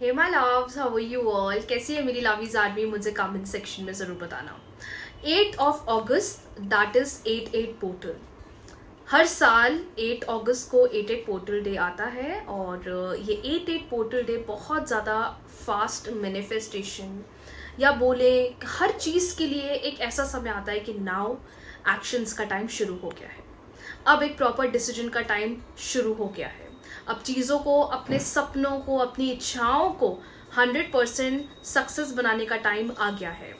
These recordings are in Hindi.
Hey my loves, how are you all? कैसी है मेरी लवीज आर्मी? मुझे कमेंट सेक्शन में ज़रूर बताना। 8 of August, that is 8-8 portal. हर साल 8 अगस्त को 8-8 पोर्टल डे आता है और ये 8-8 पोर्टल डे बहुत ज़्यादा फास्ट मैनिफेस्टेशन या बोले हर चीज़ के लिए एक ऐसा समय आता है कि नाउ एक्शंस का टाइम शुरू हो गया है। अब एक प्रॉपर डिसीजन का टाइम शुरू हो गया है। अब चीज़ों को, अपने सपनों को, अपनी इच्छाओं को 100% सक्सेस बनाने का टाइम आ गया है।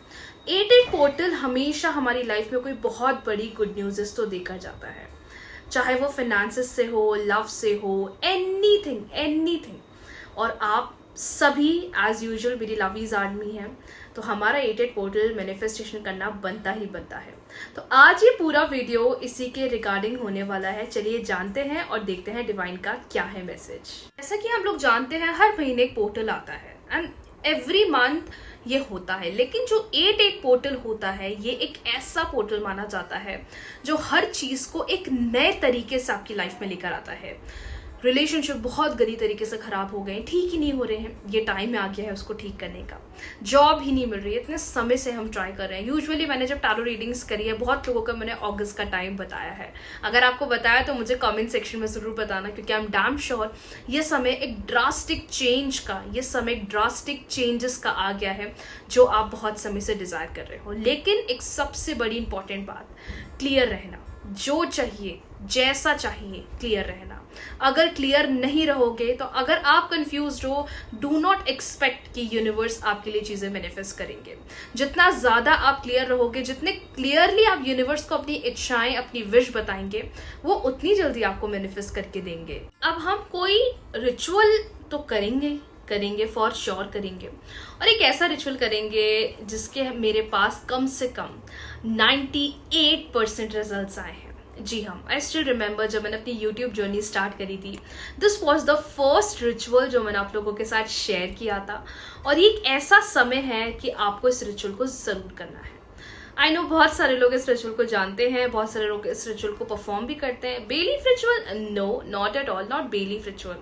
8-8 पोर्टल हमेशा हमारी लाइफ में कोई बहुत बड़ी गुड न्यूज़ तो देकर जाता है, चाहे वो फाइनेंसेस से हो, लव से हो, एनीथिंग एनीथिंग। और आप सभी एज यूजुअल मेरी लवीज आर्मी हैं, तो हमारा 8-8 पोर्टल मैनिफेस्टेशन करना बनता ही बनता है। तो आज ये पूरा वीडियो इसी के रिगार्डिंग होने वाला है। चलिए जानते हैं और देखते हैं डिवाइन का क्या है मैसेज। जैसा कि हम लोग जानते हैं, हर महीने एक पोर्टल आता है एंड एवरी मंथ ये होता है, लेकिन जो 8-8 पोर्टल होता है ये एक ऐसा पोर्टल माना जाता है जो हर चीज को एक नए तरीके से आपकी लाइफ में लेकर आता है। रिलेशनशिप बहुत गंदी तरीके से खराब हो गए, ठीक ही नहीं हो रहे हैं, ये टाइम में आ गया है उसको ठीक करने का। जॉब ही नहीं मिल रही है, इतने समय से हम ट्राई कर रहे हैं। यूजुअली मैंने जब टैरो रीडिंग्स करी है, बहुत लोगों को मैंने अगस्त का टाइम बताया है। अगर आपको बताया तो मुझे कमेंट सेक्शन में जरूर बताना, क्योंकि आई एम डैम श्योर ये समय एक ड्रास्टिक चेंज का, ये समय एक ड्रास्टिक चेंजेस का आ गया है जो आप बहुत समय से डिजायर कर रहे हो। लेकिन एक सबसे बड़ी इंपॉर्टेंट बात, क्लियर रहना। जो चाहिए, जैसा चाहिए, क्लियर रहना। अगर क्लियर नहीं रहोगे, तो अगर आप कंफ्यूज्ड हो, डू नॉट एक्सपेक्ट कि यूनिवर्स आपके लिए चीजें मैनिफेस्ट करेंगे। जितना ज्यादा आप क्लियर रहोगे, जितने क्लियरली आप यूनिवर्स को अपनी इच्छाएं, अपनी विश बताएंगे, वो उतनी जल्दी आपको मैनिफेस्ट करके देंगे। अब हम कोई रिचुअल तो करेंगे फॉर श्योर करेंगे, और एक ऐसा रिचुअल करेंगे जिसके मेरे पास कम से कम 98% रिजल्ट्स आए हैं। जी हाँ, आई स्टिल रिमेंबर जब मैंने अपनी यूट्यूब जर्नी स्टार्ट करी थी, this was the first ritual जो मैंने आप लोगों के साथ शेयर किया था। और ये एक ऐसा समय है कि आपको इस रिचुअल को जरूर करना है। आई नो बहुत सारे लोग इस रिचुअल को जानते हैं, बहुत सारे लोग इस रिचुअल को परफॉर्म भी करते हैं। Belief ritual? No, not at all, not belief ritual.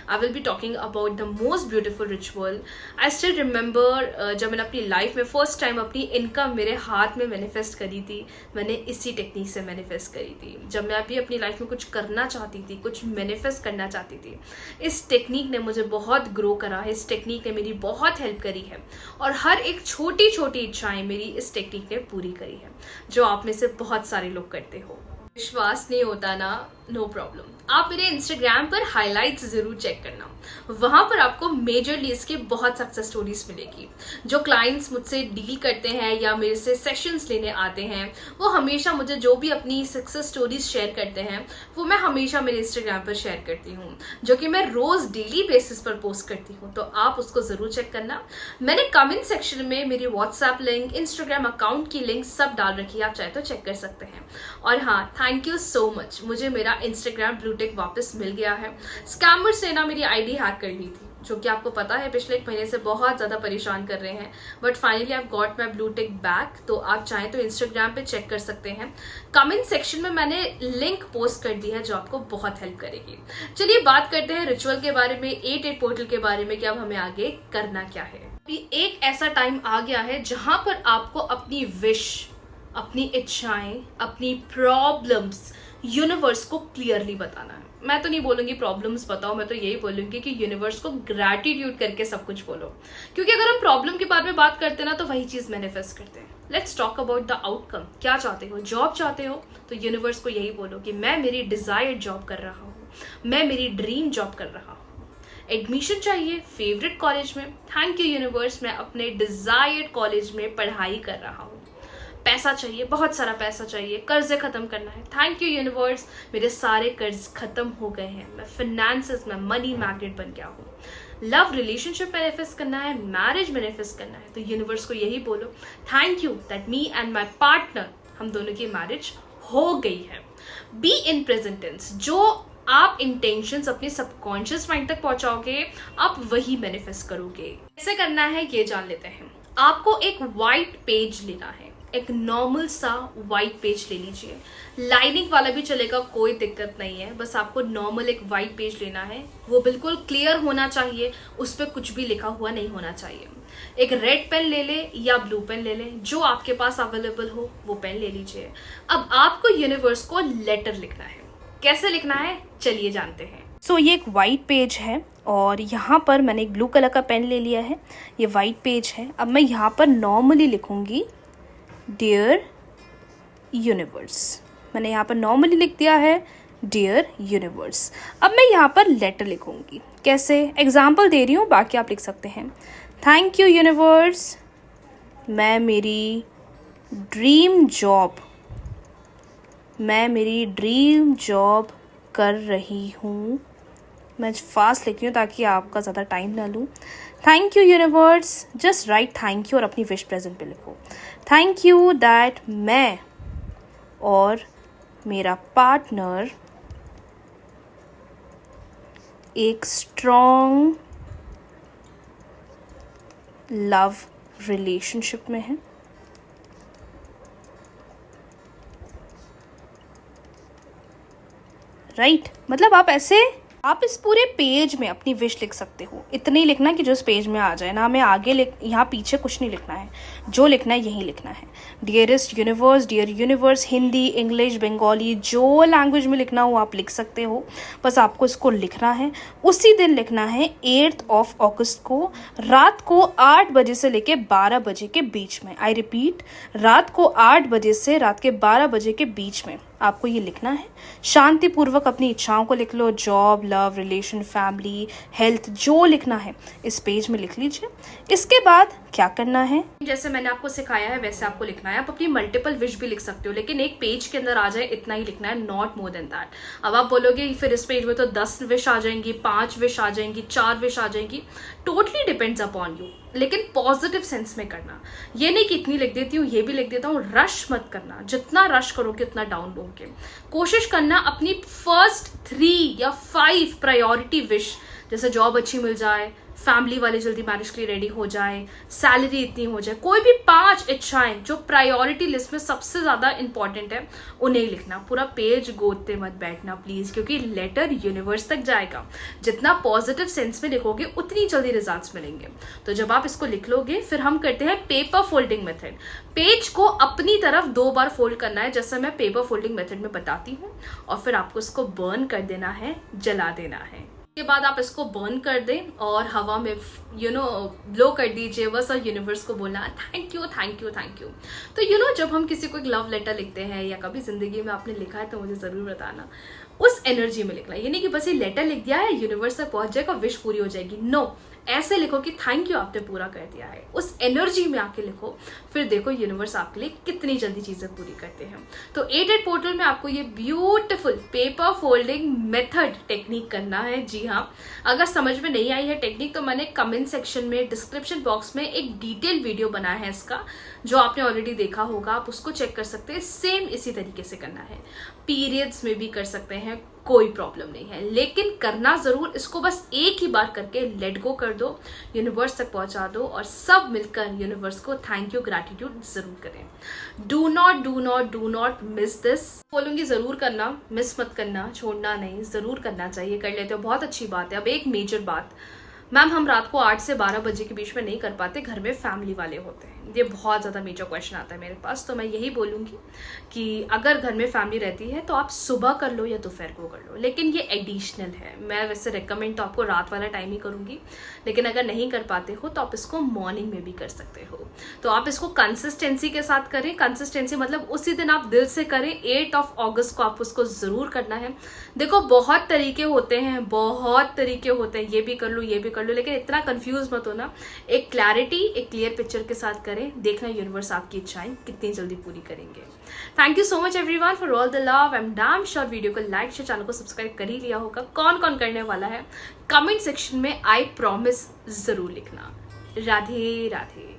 I will be talking about the most beautiful ritual. I still remember जब मैंने अपनी लाइफ में फर्स्ट टाइम अपनी इनकम मेरे हाथ में मैनिफेस्ट करी थी, मैंने इसी टेक्निक से मैनिफेस्ट करी थी। जब मैं अभी अपनी लाइफ में कुछ करना चाहती थी, कुछ मैनिफेस्ट करना चाहती थी, इस टेक्निक ने मुझे बहुत ग्रो करा है, इस टेक्निक ने मेरी बहुत हेल्प करी है। और हर एक छोटी छोटी इच्छाएं मेरी इस टेक्निक ने पूरी करी है, जो आप में से बहुत सारे लोग करते हो। विश्वास नहीं होता ना? नो प्रॉब्लम, आप मेरे इंस्टाग्राम पर हाइलाइट्स जरूर चेक करना। वहां पर आपको मेजरली इसके बहुत सक्सेस स्टोरीज मिलेगी। जो क्लाइंट्स मुझसे डील करते हैं या मेरे से सेशंस लेने आते हैं, वो हमेशा मुझे जो भी अपनी सक्सेस स्टोरीज शेयर करते हैं, वो मैं हमेशा मेरे इंस्टाग्राम पर शेयर करती हूँ, जो कि मैं रोज डेली बेसिस पर पोस्ट करती हूँ। तो आप उसको जरूर चेक करना। मैंने कमेंट सेक्शन में मेरी व्हाट्सएप लिंक, इंस्टाग्राम अकाउंट की लिंक सब डाल रखी है, आप चाहे तो चेक कर सकते हैं। और हाँ, थैंक यू सो मच, मुझे मेरा इंस्टाग्राम ब्लूटिक वापस मिल गया है। स्कैमर्स ने ना मेरी आईडी हैक कर ली थी, जो कि आपको पता है पिछले 1 महीने से बहुत ज्यादा परेशान कर रहे हैं, but finally I got my blue tick back. तो आप चाहें तो इंस्टाग्राम पे चेक कर सकते हैं। कमेंट सेक्शन में मैंने लिंक पोस्ट कर दी है जो आपको बहुत हेल्प करेगी। चलिए बात करते हैं रिचुअल के बारे में, 8-8 पोर्टल के बारे में कि अब हमें आगे करना क्या है। एक ऐसा टाइम आ गया है जहां पर आपको अपनी विश, अपनी इच्छाएं, अपनी प्रॉब्लम्स यूनिवर्स को क्लियरली बताना है। मैं तो नहीं बोलूंगी प्रॉब्लम्स बताओ, मैं तो यही बोलूंगी कि यूनिवर्स को ग्रैटिट्यूड करके सब कुछ बोलो, क्योंकि अगर हम प्रॉब्लम के बारे में बात करते हैं ना, तो वही चीज मैनिफेस्ट करते हैं। Let's talk about the outcome. क्या चाहते हो? जॉब चाहते हो तो यूनिवर्स को यही बोलो कि मैं मेरी डिजायर्ड जॉब कर रहा हूँ, मैं मेरी ड्रीम जॉब कर रहा हूँ। एडमिशन चाहिए फेवरेट कॉलेज में, थैंक यू यूनिवर्स, मैं अपने डिजायर्ड कॉलेज में पढ़ाई कर रहा हूँ। पैसा चाहिए, बहुत सारा पैसा चाहिए, कर्जे खत्म करना है, थैंक यू यूनिवर्स, मेरे सारे कर्ज खत्म हो गए हैं, मैं फाइनेंसेस में मनी मैग्नेट बन गया हूँ। लव रिलेशनशिप मैनिफेस्ट करना है, मैरिज मैनिफेस्ट करना है, तो यूनिवर्स को यही बोलो, thank you that me and my partner, हम दोनों की मैरिज हो गई है। बी इन प्रेजेंट टेंस, जो आप इंटेंशंस अपने सबकॉन्शियस माइंड तक पहुंचाओगे, आप वही मैनिफेस्ट करोगे। कैसे करना है ये जान लेते हैं। आपको एक व्हाइट पेज लेना है, एक नॉर्मल सा वाइट पेज ले लीजिए, लाइनिंग वाला भी चलेगा, कोई दिक्कत नहीं है, बस आपको नॉर्मल एक वाइट पेज लेना है। वो बिल्कुल क्लियर होना चाहिए, उस पर कुछ भी लिखा हुआ नहीं होना चाहिए। एक रेड पेन ले ले या ब्लू पेन ले ले, जो आपके पास अवेलेबल हो वो पेन ले लीजिए। अब आपको यूनिवर्स को लेटर लिखना है। कैसे लिखना है चलिए जानते हैं। सो ये एक वाइट पेज है और यहाँ पर मैंने एक ब्लू कलर का पेन ले लिया है, ये वाइट पेज है। अब मैं यहाँ पर नॉर्मली लिखूंगी डियर यूनिवर्स। मैंने यहाँ पर नॉर्मली लिख दिया है डियर यूनिवर्स। अब मैं यहाँ पर लेटर लिखूंगी। कैसे, एग्जाम्पल दे रही हूँ, बाकी आप लिख सकते हैं। थैंक यू यूनिवर्स, मैं मेरी ड्रीम जॉब कर रही हूँ। मैं फास्ट लिख रही हूँ ताकि आपका ज़्यादा टाइम ना लूँ। Thank you universe, just right thank you और अपनी विश प्रेजेंट पे लिखो। थैंक यू दैट मैं और मेरा पार्टनर एक स्ट्रॉन्ग लव रिलेशनशिप में है। राइट, मतलब आप इस पूरे पेज में अपनी विश लिख सकते हो। इतने ही लिखना कि जो इस पेज में आ जाए ना, हमें आगे यहाँ पीछे कुछ नहीं लिखना है, जो लिखना है यही लिखना है। Dearest universe, dear universe, Hindi, English, Bengali, जो लैंग्वेज में लिखना हो आप लिख सकते हो। बस आपको इसको लिखना है। उसी दिन लिखना है 8 अगस्त को रात को 8 बजे से लेके 12 बजे के बीच में। आई रिपीट, रात को 8 बजे से रात के 12 बजे के बीच में आपको ये लिखना है। शांतिपूर्वक अपनी इच्छाओं को लिख लो, job, love, relation, family, health, जो लिखना है इस पेज में लिख लीजिए। इसके बाद क्या करना है, जैसे मैंने आपको सिखाया है वैसे आपको लिखना है। आप अपनी मल्टीपल विश भी लिख सकते हो, लेकिन एक पेज के अंदर आ जाए इतना ही लिखना है, नॉट मोर देन दैट। अब आप बोलोगे फिर इस पेज में तो 10 विश आ जाएंगी, 5 विश आ जाएंगी, 4 विश आ जाएंगी। टोटली डिपेंड्स अपॉन यू, लेकिन पॉजिटिव सेंस में करना। ये नहीं कि इतनी लिख देती हूँ ये भी लिख देता हूँ, रश मत करना। जितना रश करोगे उतना डाउन लोगे। कोशिश करना अपनी फर्स्ट 3 या 5 प्रायोरिटी विश, जैसे जॉब अच्छी मिल जाए, फैमिली वाले जल्दी मैरिज के लिए रेडी हो जाए, सैलरी इतनी हो जाए, कोई भी 5 इच्छाएं जो प्रायोरिटी लिस्ट में सबसे ज्यादा इंपॉर्टेंट है उन्हें लिखना। पूरा पेज गोदते मत बैठना प्लीज, क्योंकि लेटर यूनिवर्स तक जाएगा। जितना पॉजिटिव सेंस में लिखोगे उतनी जल्दी रिजल्ट्स मिलेंगे। तो जब आप इसको लिख लोगे फिर हम करते हैं पेपर फोल्डिंग मेथड। पेज को अपनी तरफ 2 बार फोल्ड करना है, जैसे मैं पेपर फोल्डिंग मेथड में बताती हूँ, और फिर आपको इसको बर्न कर देना है, जला देना है। के बाद आप इसको बर्न कर दें और हवा में ब्लो कर दीजिए बस, और यूनिवर्स को बोलना thank you thank you thank you. तो जब हम किसी को एक लव लेटर लिखते हैं या कभी जिंदगी में आपने लिखा है तो मुझे जरूर बताना। उस एनर्जी में लिखना, ये नहीं कि बस ये लेटर लिख दिया है यूनिवर्स तक पहुंच जाएगा विश पूरी हो जाएगी। नो, ऐसे लिखो कि थैंक यू आपने पूरा कर दिया है। उस एनर्जी में आके लिखो, फिर देखो यूनिवर्स आपके लिए कितनी जल्दी चीजें पूरी करते हैं। तो 88 पोर्टल में आपको ये beautiful paper folding method technique करना है। जी हाँ, अगर समझ में नहीं आई है टेक्निक तो मैंने कमेंट सेक्शन में, डिस्क्रिप्शन बॉक्स में एक डिटेल वीडियो बनाया है इसका, जो आपने ऑलरेडी देखा होगा, आप उसको चेक कर सकते हैं। सेम इसी तरीके से करना है। पीरियड्स में भी कर सकते हैं, कोई प्रॉब्लम नहीं है, लेकिन करना जरूर। इसको बस एक ही बार करके लेट गो कर दो, यूनिवर्स तक पहुंचा दो, और सब मिलकर यूनिवर्स को थैंक यू, ग्रैटिट्यूड जरूर करें। Do not miss this. बोलूंगी जरूर करना, मिस मत करना, छोड़ना नहीं, जरूर करना चाहिए। कर लेते हो बहुत अच्छी बात है। अब एक मेजर बात, मैम हम रात को 8 से 12 बजे के बीच में नहीं कर पाते, घर में फैमिली वाले होते हैं। ये बहुत ज़्यादा मेजर क्वेश्चन आता है मेरे पास। तो मैं यही बोलूँगी कि अगर घर में फैमिली रहती है तो आप सुबह कर लो या दोपहर को कर लो, लेकिन ये एडिशनल है। मैं वैसे रेकमेंड तो आपको रात वाला टाइम ही करूँगी, लेकिन अगर नहीं कर पाते हो तो आप इसको मॉर्निंग में भी कर सकते हो। तो आप इसको कंसिस्टेंसी के साथ करें। कंसिस्टेंसी मतलब उसी दिन आप दिल से करें। 8 अगस्त को आप उसको ज़रूर करना है। देखो बहुत तरीके होते हैं, ये भी कर लो, ये भी कर लो, लेकिन इतना कंफ्यूज मत होना। एक क्लैरिटी, एक क्लियर पिक्चर के साथ करें, देखना यूनिवर्स आपकी इच्छाएं कितनी जल्दी पूरी करेंगे। Thank you so much everyone for all the love. I am damn sure video को लाइक शेयर, चैनल को सब्सक्राइब कर ही लिया होगा। कौन कौन करने वाला है कमेंट सेक्शन में आई प्रॉमिस जरूर लिखना। राधे राधे।